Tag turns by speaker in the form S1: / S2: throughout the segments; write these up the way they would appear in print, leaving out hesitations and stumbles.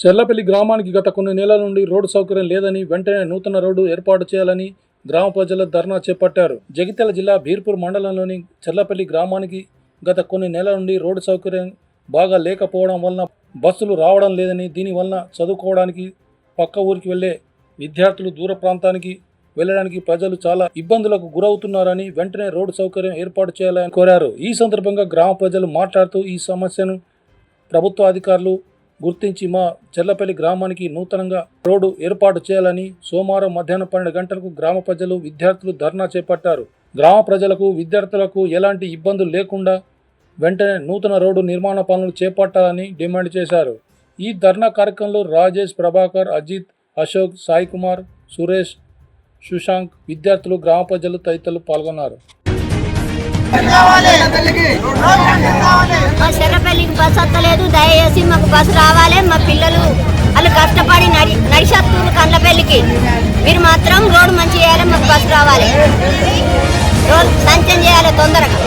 S1: చెర్లపల్లి గ్రామానికి గత కొన్ని నెలల నుండి రోడ్డు సౌకర్యం లేదని వెంటనే నూతన రోడ్డు ఏర్పాటు చేయాలని గ్రామ ప్రజలు ధర్నా చేపట్టారు. జగిత్యాల జిల్లా బీర్పూర్ మండలంలోని చెర్లపల్లి గ్రామానికి గత కొన్ని నెలల నుండి రోడ్డు సౌకర్యం బాగా లేకపోవడం వలన బస్సులు రావడం లేదని, దీనివల్ల చదువుకోవడానికి పక్క ఊరికి వెళ్లే విద్యార్థులు దూర ప్రాంతానికి వెళ్లడానికి ప్రజలు చాలా ఇబ్బందులకు గురవుతున్నారని వెంటనే రోడ్డు సౌకర్యం ఏర్పాటు చేయాలని కోరారు. ఈ సందర్భంగా గ్రామ ప్రజలు మాట్లాడుతూ ఈ సమస్యను ప్రభుత్వ అధికారులు గుర్తించి మా చెర్లపల్లి గ్రామానికి నూతనంగా రోడ్డు ఏర్పాటు చేయాలని సోమవారం మధ్యాహ్నం 12 గంటలకు గ్రామ ప్రజలు విద్యార్థులు ధర్నా చేపట్టారు. గ్రామ ప్రజలకు విద్యార్థులకు ఎలాంటి ఇబ్బందులు లేకుండా వెంటనే నూతన రోడ్డు నిర్మాణ పనులు చేపట్టాలని డిమాండ్ చేశారు. ఈ ధర్నా కార్యక్రమంలో రాజేష్, ప్రభాకర్, అజిత్, అశోక్, సాయి కుమార్, సురేష్, సుశాంక్, విద్యార్థులు, గ్రామ ప్రజలు తదితరులు పాల్గొన్నారు.
S2: మా చెర్లపల్లికి బస్సు వస్తలేదు, దయచేసి మాకు బస్సు రావాలి. మా పిల్లలు వాళ్ళు కష్టపడి నడిచేస్తున్నారు కండ్లపల్లికి. మీరు మాత్రం రోడ్డు మంచి చేయాలి, మాకు బస్సు రావాలి, రోడ్డు సంచం చేయాలి తొందరగా.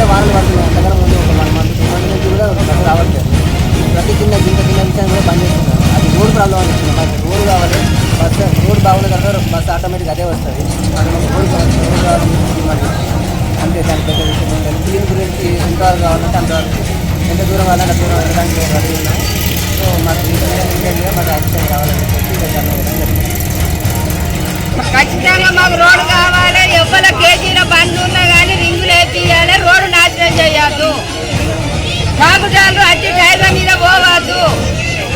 S3: వారాలు పడుతుంది, అంతకన్నా ముందు ఒక 1 month 2 months నుంచి కూడా బస్సు రావట్లేదు. ప్రతి చిన్న విషయం కూడా బంద్ చేస్తున్నారు. అది రోడ్ ప్రాబ్లం అనిపిస్తుంది. మాకు రోడ్ కావాలి, రోడ్ బాగుంది కదా బస్సు ఆటోమేటిక్ అదే వస్తుంది. రోడ్ కావాలి అంతే, దాని పెద్ద విషయం ఏంటంటే దీని గురించి ఎంతవరకు కావాలంటే అంతవరకు ఎంత దూరం కావాలంటే దూరం వెళ్ళడానికి రెడీ ఉన్నాం. సో మాకు ఇండియన్గా మాకు యాక్సిడెంట్ కావాలని చెప్పి
S4: ఖచ్చితంగా మాకు రోడ్డు కావాలి. ఎవ్వల కేజీల బండ్లు ఉన్నా కానీ రింగులు వేపియాలి, రోడ్డు నాశనం చేయొద్దు. కాకుటాలు అట్టి టైర్ల మీద పోవద్దు.